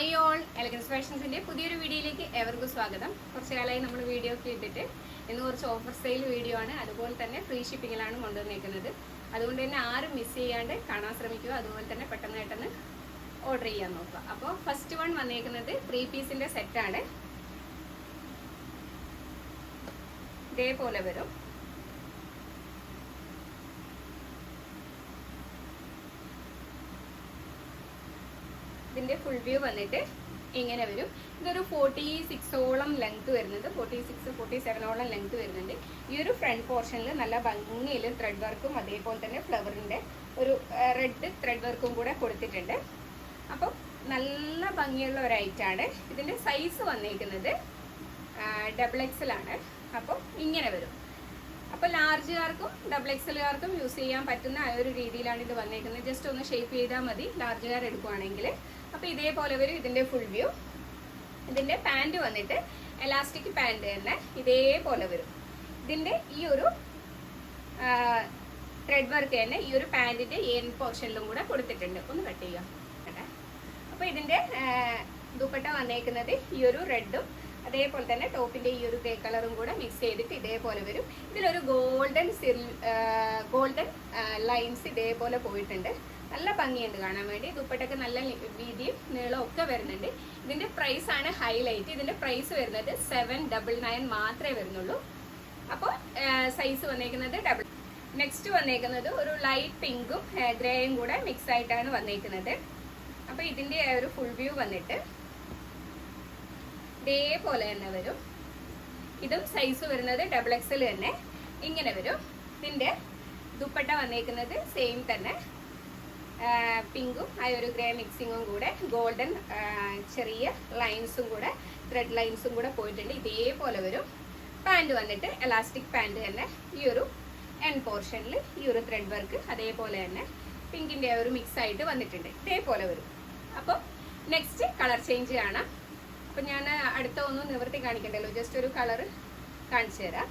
Hi all, elegance ഫാഷൻസിന്റെ പുതിയൊരു വീഡിയോയിലേക്ക് ഏവർക്കും സ്വാഗതം. കുറച്ച് കാലമായി നമ്മൾ വീഡിയോ ഒക്കെ ഇട്ടിട്ട് ഇന്ന് കുറച്ച് ഓഫർ സെയിൽ വീഡിയോ ആണ്, അതുപോലെ തന്നെ ഫ്രീ ഷിപ്പിങ്ങിലാണ് കൊണ്ടുവന്നിരിക്കുന്നത്. അതുകൊണ്ട് തന്നെ ആരും മിസ് ചെയ്യാണ്ട് കാണാൻ ശ്രമിക്കുക, അതുപോലെ തന്നെ പെട്ടെന്ന് ഓർഡർ ചെയ്യാൻ നോക്കുക. അപ്പോൾ ഫസ്റ്റ് വൺ വന്നേക്കുന്നത് 3 പീസിന്റെ സെറ്റാണ്. ഇതേപോലെ വരും. ഇതിന്റെ ഫുൾ വ്യൂ വന്നിട്ട് ഇങ്ങനെ വരും. ഇതൊരു 46ഓളം ലെങ്ത് വരുന്നുണ്ട്, 46-47ഓളം ലെങ്ത് വരുന്നുണ്ട്. ഈ ഒരു ഫ്രണ്ട് പോർഷനിൽ നല്ല ഭംഗിയിൽ ത്രെഡ് വർക്കും അതേപോലെ തന്നെ ഫ്ലവറിന്റെ ഒരു റെഡ് ത്രെഡ് വർക്കും കൂടെ കൊടുത്തിട്ടുണ്ട്. അപ്പം നല്ല ഭംഗിയുള്ള ഒരു ഐറ്റാണ്. ഇതിന്റെ സൈസ് വന്നേക്കുന്നത് XXL ആണ്. അപ്പോൾ ഇങ്ങനെ വരും. അപ്പോൾ ലാർജുകാർക്കും XXLകാർക്കും യൂസ് ചെയ്യാൻ പറ്റുന്ന ആ ഒരു രീതിയിലാണ് ഇത് വന്നേക്കുന്നത്. ജസ്റ്റ് ഒന്ന് ഷേപ്പ് ചെയ്താൽ മതി ലാർജുകാർ എടുക്കുവാണെങ്കിൽ. അപ്പോൾ ഇതേപോലെ വരും ഇതിന്റെ ഫുൾ വ്യൂ. ഇതിന്റെ പാൻറ് വന്നിട്ട് എലാസ്റ്റിക് പാൻറ് തന്നെ ഇതേപോലെ വരും. ഇതിന്റെ ഈ ഒരു ത്രെഡ് വർക്ക് തന്നെ ഈ ഒരു പാൻറിന്റെ എൻഡ് പോർഷനിലും കൂടെ കൊടുത്തിട്ടുണ്ട്. ഒന്ന് കട്ട് ചെയ്യാം. അപ്പോൾ ഇതിന്റെ ദുപ്പട്ട വന്നേക്കുന്നത് ഈ ഒരു റെഡും അതേപോലെ തന്നെ ടോപ്പിന്റെ ഈ ഒരു ഗ്രേ കളറും കൂടെ മിക്സ് ചെയ്തിട്ട് ഇതേപോലെ വരും. ഇതിലൊരു ഗോൾഡൻ ലൈൻസ് ഇതേപോലെ പോയിട്ടുണ്ട്. നല്ല ഭംഗിയുണ്ട് കാണാൻ വേണ്ടി. ദുപ്പട്ടയ്ക്ക് നല്ല വീതിയും നീളവും ഒക്കെ വരുന്നുണ്ട്. ഇതിന്റെ പ്രൈസ് ആണ് ഹൈലൈറ്റ്. ഇതിന്റെ പ്രൈസ് വരുന്നത് 799 മാത്രമേ വരുന്നുള്ളൂ. അപ്പോൾ സൈസ് വന്നേക്കുന്നത് ഡബിൾ. നെക്സ്റ്റ് വന്നേക്കുന്നത് ഒരു ലൈറ്റ് പിങ്കും ഗ്രേയും കൂടെ മിക്സ് ആയിട്ടാണ് വന്നേക്കുന്നത്. അപ്പോൾ ഇതിന്റെ ഒരു ഫുൾ വ്യൂ വന്നിട്ട് ഇതേപോലെ തന്നെ വരും. ഇതും സൈസ് വരുന്നത് XXL തന്നെ ഇങ്ങനെ വരും. ഇതിന്റെ ദുപ്പട്ട വന്നേക്കുന്നത് സെയിം തന്നെ പിങ്കും ആ ഒരു ഗ്രേ മിക്സിങ്ങും കൂടെ ഗോൾഡൻ ചെറിയ ലൈൻസും കൂടെ ത്രെഡ് ലൈൻസും കൂടെ പോയിട്ടുണ്ട്. ഇതേപോലെ വരും. പാൻറ് വന്നിട്ട് എലാസ്റ്റിക് പാൻറ് തന്നെ ഈ ഒരു എൻഡ് പോർഷനിൽ ഈ ഒരു ത്രെഡ് വർക്ക് അതേപോലെ തന്നെ പിങ്കിന്റെ ഒരു മിക്സ് ആയിട്ട് വന്നിട്ടുണ്ട്. ഇതേപോലെ വരും. അപ്പോൾ നെക്സ്റ്റ് കളർ ചേഞ്ച് കാണാം. അപ്പം ഞാൻ അടുത്ത ഒന്നും നിവർത്തി കാണിക്കണ്ടല്ലോ, ജസ്റ്റ് ഒരു കളർ കാണിച്ചു തരാം.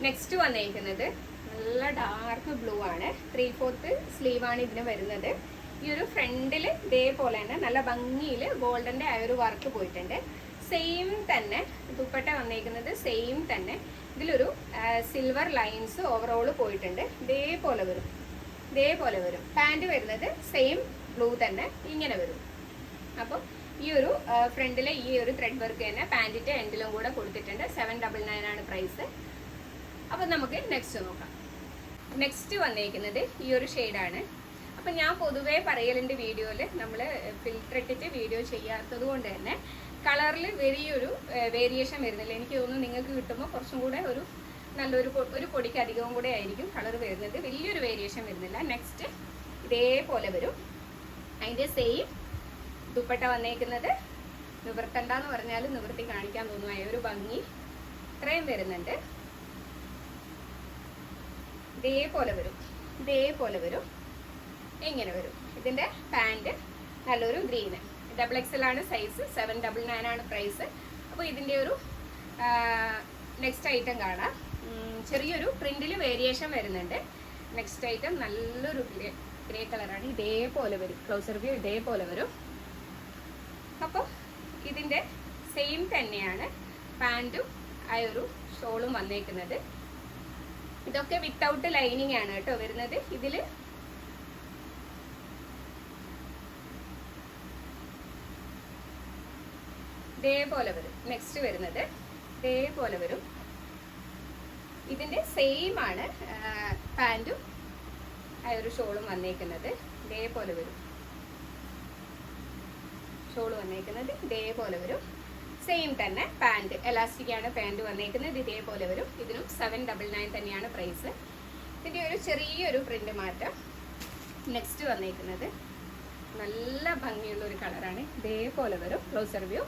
നെക്സ്റ്റ് വന്നേക്കുന്നത് നല്ല ഡാർക്ക് ബ്ലൂ ആണ്. 3/4 സ്ലീവാണ് ഇതിന് വരുന്നത്. ഈ ഒരു ഫ്രണ്ടിൽ ഇതേപോലെ തന്നെ നല്ല ഭംഗിയിൽ ഗോൾഡന്റെ ആ ഒരു വർക്ക് പോയിട്ടുണ്ട്. സെയിം തന്നെ ദുപ്പട്ട വന്നേക്കുന്നത് സെയിം തന്നെ. ഇതിലൊരു സിൽവർ ലൈൻസ് ഓവറോൾ പോയിട്ടുണ്ട്. ഇതേപോലെ വരും. പാൻറ് വരുന്നത് സെയിം ബ്ലൂ തന്നെ ഇങ്ങനെ വരും. അപ്പം ഈ ഒരു ഫ്രണ്ടിലെ ഈ ഒരു ത്രെഡ് വർക്ക് തന്നെ പാൻറ്റിന്റെ എൻഡിലും കൂടെ കൊടുത്തിട്ടുണ്ട്. 799 ആണ് പ്രൈസ്. അപ്പം നമുക്ക് നെക്സ്റ്റ് നോക്കാം. നെക്സ്റ്റ് വന്നേക്കുന്നത് ഈ ഒരു ഷെയ്ഡാണ്. അപ്പം ഞാൻ പൊതുവേ പറയലിൻ്റെ വീഡിയോയിൽ നമ്മൾ ഫിൽറ്റർ ഇട്ടിട്ട് വീഡിയോ ചെയ്യാത്തത് കൊണ്ട് തന്നെ കളറിൽ വലിയൊരു വേരിയേഷൻ വരുന്നില്ല. എനിക്ക് തോന്നുന്നു നിങ്ങൾക്ക് കിട്ടുമ്പോൾ കുറച്ചും കൂടെ ഒരു നല്ലൊരു പൊടിക്ക് അധികവും കൂടെ ആയിരിക്കും കളർ വരുന്നത്. വലിയൊരു വേരിയേഷൻ വരുന്നില്ല. നെക്സ്റ്റ് ഇതേപോലെ വരും. അതിൻ്റെ സെയിം ദുപ്പട്ട വന്നേക്കുന്നത് നിവർത്തണ്ടെന്ന് പറഞ്ഞാൽ നിവർത്തി കാണിക്കാൻ തോന്നുന്നു. ആ ഒരു ഭംഗി ഇത്രയും വരുന്നുണ്ട്. ഇതേപോലെ വരും. ഇങ്ങനെ വരും. ഇതിന്റെ പാൻറ് നല്ലൊരു ഗ്രീന്. XXL ആണ് സൈസ്. 799 ആണ് പ്രൈസ്. അപ്പോൾ ഇതിന്റെ ഒരു നെക്സ്റ്റ് ഐറ്റം കാണാം. ചെറിയൊരു പ്രിന്റിൽ വേരിയേഷൻ വരുന്നുണ്ട്. നെക്സ്റ്റ് ഐറ്റം നല്ലൊരു ഗ്രേ കളറാണ്. ഇതേപോലെ വരും. ക്ലോസർ വ്യൂ ഇതേപോലെ വരും. അപ്പോൾ ഇതിന്റെ സെയിം തന്നെയാണ് പാൻറ്റും ആ ഒരു ഷോളും വന്നേക്കുന്നത്. ഇതൊക്കെ വിത്തൗട്ട് ലൈനിങ് ആണ് കേട്ടോ വരുന്നത്. ഇതിൽ ഇതേപോലെ വരും. നെക്സ്റ്റ് വരുന്നത് ഇതേപോലെ വരും. ഇതിന്റെ സെയിം ആണ് പാൻറ്റും ആ ഒരു ഷോളും വന്നേക്കുന്നത്. ഇതേപോലെ വരും. ഷോൾ വന്നേക്കുന്നത് ഇതേപോലെ വരും. സെയിം തന്നെ പാൻറ് എലാസ്റ്റിക് ആണ് പാൻറ് വന്നേക്കുന്നത്. ഇതേപോലെ വരും. ഇതിനും 799 തന്നെയാണ് പ്രൈസ്. ഇതിൻ്റെ ഒരു ചെറിയൊരു പ്രിന്റ് മാറ്റം. നെക്സ്റ്റ് വന്നേക്കുന്നത് നല്ല ഭംഗിയുള്ള ഒരു കളറാണ്. ഇതേപോലെ വരും. ക്ലോസർ വ്യൂ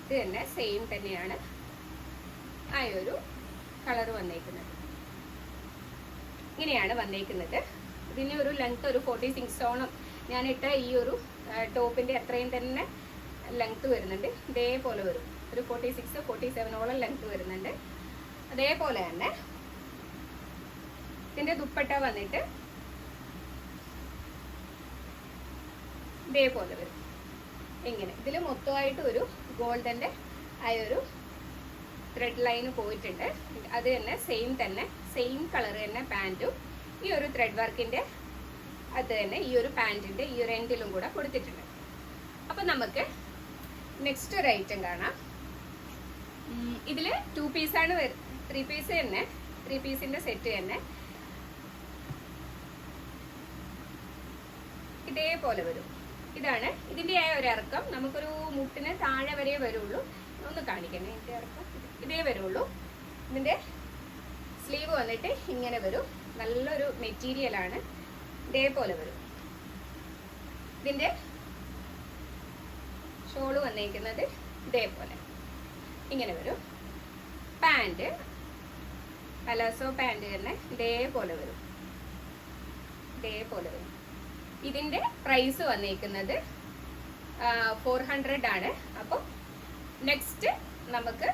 ഇത് തന്നെ സെയിം തന്നെയാണ് ആ ഒരു കളർ വന്നേക്കുന്നത്. ഇങ്ങനെയാണ് വന്നേക്കുന്നത്. ഇതിന് ഒരു ലെങ്ത് ഒരു 46ഓളം ഞാനിട്ട ഈ ഒരു ടോപ്പിന്റെ അത്രയും തന്നെ ലെങ്ത് വരുന്നുണ്ട്. ഇതേപോലെ വരും. ഒരു 46-47ഓളം ലെങ്ത് വരുന്നുണ്ട്. അതേപോലെ തന്നെ ഇതിന്റെ ദുപ്പട്ട വന്നിട്ട് ഇതേപോലെ വരും. ഇങ്ങനെ ഇതിൽ മൊത്തമായിട്ട് ഒരു ഗോൾഡൻ്റെ ആയൊരു ത്രെഡ് ലൈന് പോയിട്ടുണ്ട്. അത് തന്നെ സെയിം കളർ തന്നെ പാൻറ്റും ഈ ഒരു ത്രെഡ് വർക്കിൻ്റെ അത് തന്നെ ഈ ഒരു പാൻറ്റിൻ്റെ ഈ ഒരു എൻഡിലും കൂടെ കൊടുത്തിട്ടുണ്ട്. അപ്പം നമുക്ക് നെക്സ്റ്റ് ഒരു ഐറ്റം കാണാം. ഇതിൽ 2 പീസാണ് 3 പീസ് തന്നെ, 3 പീസിൻ്റെ സെറ്റ് തന്നെ ഇതേപോലെ വരും. ഇതാണ് ഇതിൻ്റെ ആ ഒരു ഇറക്കം. നമുക്കൊരു മുട്ടിന് താഴെ വരെ വരുള്ളൂ. ഒന്ന് കാണിക്കണേ, ഇതിൻ്റെ ഇറക്കം ഇതേ വരുള്ളൂ. ഇതിൻ്റെ സ്ലീവ് വന്നിട്ട് ഇങ്ങനെ വരും. നല്ലൊരു മെറ്റീരിയലാണ്. ഇതേപോലെ വരും. ഇതിൻ്റെ ഷോള് വന്നേക്കുന്നത് ഇതേപോലെ ഇങ്ങനെ വരും. പാൻറ് പലാസോ പാൻറ് തന്നെ ഇതേപോലെ വരും. ഇതിൻ്റെ പ്രൈസ് വന്നേക്കുന്നത് 400 ആണ്. അപ്പോൾ നെക്സ്റ്റ് നമുക്ക്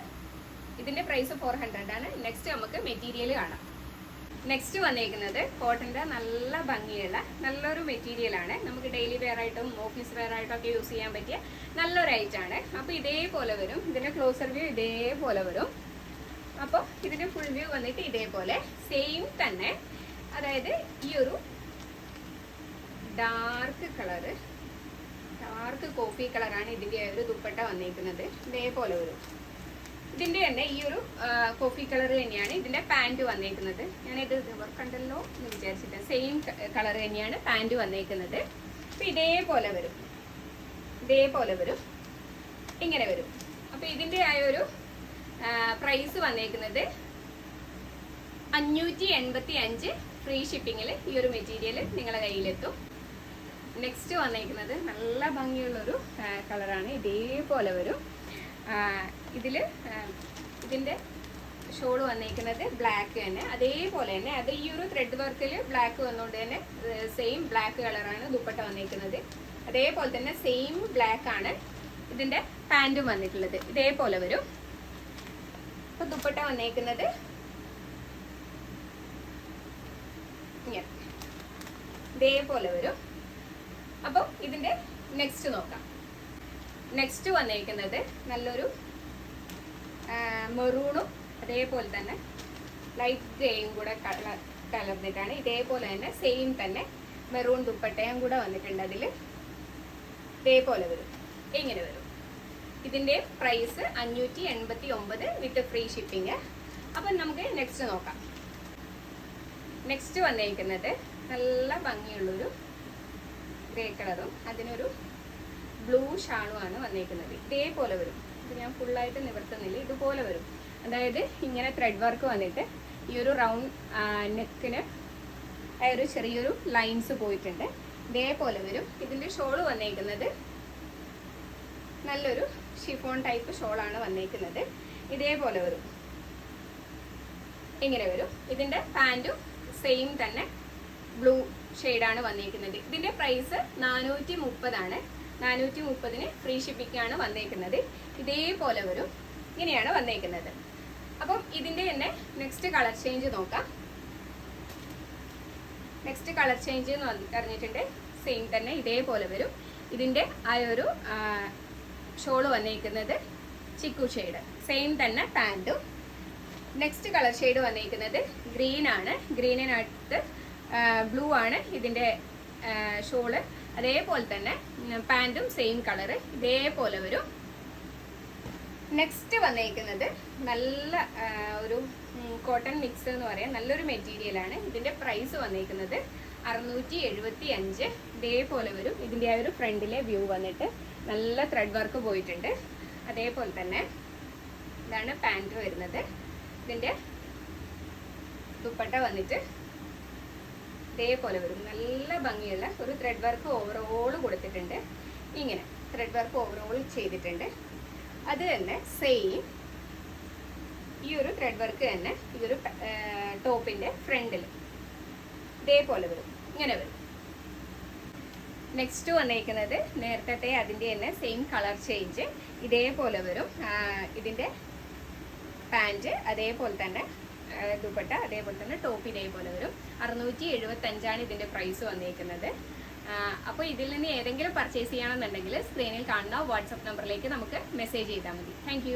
ഇതിൻ്റെ പ്രൈസ് 400 ആണ്. നെക്സ്റ്റ് നമുക്ക് മെറ്റീരിയൽ കാണാം. നെക്സ്റ്റ് വന്നേക്കുന്നത് കോട്ടൻ്റെ നല്ല ഭംഗിയുള്ള നല്ലൊരു മെറ്റീരിയലാണ്. നമുക്ക് ഡെയിലി വെയർ ആയിട്ടും ഓഫീസ് വെയർ ആയിട്ടും ഒക്കെ യൂസ് ചെയ്യാൻ പറ്റിയ നല്ലൊരു ഐറ്റാണ്. അപ്പോൾ ഇതേപോലെ വരും. ഇതിൻ്റെ ക്ലോസർ വ്യൂ ഇതേപോലെ വരും. അപ്പോൾ ഇതിൻ്റെ ഫുൾ വ്യൂ വന്നിട്ട് ഇതേപോലെ സെയിം തന്നെ. അതായത് ഈ ഒരു ഡാർക്ക് കോഫി കളറാണ് ഇതിൻ്റെ ഒരു ദുപ്പട്ട വന്നേക്കുന്നത്. ഇതേപോലെ വരും. ഇതിൻ്റെ തന്നെ ഈ ഒരു കോഫി കളർ തന്നെയാണ് ഇതിൻ്റെ പാൻറ് വന്നേക്കുന്നത്. ഞാനിത് കണ്ടല്ലോ എന്ന് വിചാരിച്ചിട്ട് സെയിം കളർ തന്നെയാണ് പാൻറ് വന്നേക്കുന്നത്. അപ്പോൾ ഇതേപോലെ വരും. ഇങ്ങനെ വരും. അപ്പോൾ ഇതിൻ്റെ ആ ഒരു പ്രൈസ് വന്നേക്കുന്നത് 585 ഫ്രീ ഷിപ്പിങ്ങിൽ ഈ ഒരു മെറ്റീരിയൽ നിങ്ങളുടെ കയ്യിലെത്തും. നെക്സ്റ്റ് വന്നേക്കുന്നത് നല്ല ഭംഗിയുള്ളൊരു കളറാണ്. ഇതേപോലെ വരും. ഇതിൻ്റെ ഷോള് വന്നേക്കുന്നത് ബ്ലാക്ക് തന്നെ. അതേപോലെ തന്നെ അത് ഈ ഒരു ത്രെഡ് വർക്കിൽ ബ്ലാക്ക് വന്നുകൊണ്ട് തന്നെ സെയിം ബ്ലാക്ക് കളറാണ് ദുപ്പട്ട വന്നേക്കുന്നത്. അതേപോലെ തന്നെ സെയിം ബ്ലാക്ക് ആണ് ഇതിൻ്റെ പാൻറ്റും വന്നിട്ടുള്ളത്. ഇതേപോലെ വരും. അപ്പോൾ ദുപ്പട്ട വന്നേക്കുന്നത് ഇങ്ങനെ ഇതേപോലെ വരും. അപ്പോൾ ഇതിൻ്റെ നെക്സ്റ്റ് നോക്കാം. നെക്സ്റ്റ് വന്നേക്കുന്നത് നല്ലൊരു മെറൂണും അതേപോലെ തന്നെ ലൈറ്റ് ഗ്രേയും കൂടെ കലർന്നിട്ടാണ്. ഇതേപോലെ തന്നെ സെയിം തന്നെ മെറൂൺ ദുപ്പട്ടയും കൂടെ വന്നിട്ടുണ്ട്. അതിൽ ഇതേപോലെ വരും. ഇങ്ങനെ വരും. ഇതിൻ്റെ പ്രൈസ് 589 വിത്ത് ഫ്രീ ഷിപ്പിംഗ്. അപ്പം നമുക്ക് നെക്സ്റ്റ് നോക്കാം. നെക്സ്റ്റ് വന്നേക്കുന്നത് നല്ല ഭംഗിയുള്ളൊരു ഗ്രേ കളറും അതിനൊരു ബ്ലൂ ഷാളുമാണ് വന്നേക്കുന്നത്. ഇതേപോലെ വരും. ഇത് ഞാൻ ഫുള്ളായിട്ട് നിവർത്തുന്നില്ല. ഇതുപോലെ വരും. അതായത് ഇങ്ങനെ ത്രെഡ് വർക്ക് വന്നിട്ട് ഈ ഒരു റൗണ്ട് നെക്കിന് ഒരു ചെറിയൊരു ലൈൻസ് പോയിട്ടുണ്ട്. ഇതേപോലെ വരും. ഇതിൻ്റെ ഷോള് വന്നേക്കുന്നത് നല്ലൊരു ഷിഫോൺ ടൈപ്പ് ഷോളാണ് വന്നേക്കുന്നത്. ഇതേപോലെ വരും. ഇങ്ങനെ വരും. ഇതിൻ്റെ പാൻറ്റും സെയിം തന്നെ ബ്ലൂ ഷെയ്ഡാണ് വന്നേക്കുന്നത്. ഇതിൻ്റെ പ്രൈസ് 430 ആണ്. 430 ഫ്രീ ഷിപ്പിംഗ് ആണ് വന്നേക്കുന്നത്. ഇതേപോലെ വരും. ഇങ്ങനെയാണ് വന്നേക്കുന്നത്. അപ്പം ഇതിൻ്റെ തന്നെ നെക്സ്റ്റ് കളർ ചേഞ്ച് നോക്കാം. നെക്സ്റ്റ് കളർ ചേഞ്ച് എന്ന് പറഞ്ഞിട്ടുണ്ട്. സെയിം തന്നെ ഇതേപോലെ വരും. ഇതിൻ്റെ ആ ഒരു ഷോള് വന്നേക്കുന്നത് ചിക്കു ഷെയ്ഡ്. സെയിം തന്നെ പാൻറ്റും. നെക്സ്റ്റ് കളർ ഷെയ്ഡ് വന്നേക്കുന്നത് ഗ്രീൻ ആണ്. ഗ്രീനിനടുത്ത് ബ്ലൂ ആണ് ഇതിൻ്റെ ഷോള്. അതേപോലെ തന്നെ പാൻറ്റും സെയിം കളറ്. ഇതേപോലെ വരും. നെക്സ്റ്റ് വന്നേക്കുന്നത് നല്ല ഒരു കോട്ടൺ മിക്സ് എന്ന് പറയാം. നല്ലൊരു മെറ്റീരിയലാണ്. ഇതിൻ്റെ പ്രൈസ് വന്നേക്കുന്നത് 675. ഇതേപോലെ വരും. ഇതിൻ്റെ ആ ഒരു ഫ്രണ്ടിലെ വ്യൂ വന്നിട്ട് നല്ല ത്രെഡ് വർക്ക് പോയിട്ടുണ്ട്. അതേപോലെ തന്നെ ഇതാണ് പാൻറ് വരുന്നത്. ഇതിൻ്റെ ദുപ്പട്ട വന്നിട്ട് ഇതേപോലെ വരും. നല്ല ഭംഗിയുള്ള ഒരു ത്രെഡ് വർക്ക് ഓവറോൾ കൊടുത്തിട്ടുണ്ട്. ഇങ്ങനെ ത്രെഡ് വർക്ക് ഓവറോൾ ചെയ്തിട്ടുണ്ട്. അത് തന്നെ സെയിം ഈ ഒരു ത്രെഡ് വർക്ക് തന്നെ ഈ ഒരു ടോപ്പിൻ്റെ ഫ്രണ്ടിൽ ഇതേപോലെ വരും. ഇങ്ങനെ വരും. നെക്സ്റ്റ് വന്നേക്കുന്നത് നേരത്തെ അതിൻ്റെ തന്നെ സെയിം കളർ ചേഞ്ച്. ഇതേപോലെ വരും. ഇതിൻ്റെ പാൻറ് അതേപോലെ തന്നെ ദുപ്പട്ട അതേപോലെ തന്നെ ടോപ്പ് ഇതേപോലെ വരും. 675 ഇതിൻ്റെ പ്രൈസ് വന്നേക്കുന്നത്. അപ്പോൾ ഇതിൽ നിന്ന് ഏതെങ്കിലും പർച്ചേസ് ചെയ്യണമെന്നുണ്ടെങ്കിൽ സ്ക്രീനിൽ കാണുന്ന വാട്സപ്പ് നമ്പറിലേക്ക് നമുക്ക് മെസ്സേജ് ചെയ്താൽ മതി. താങ്ക്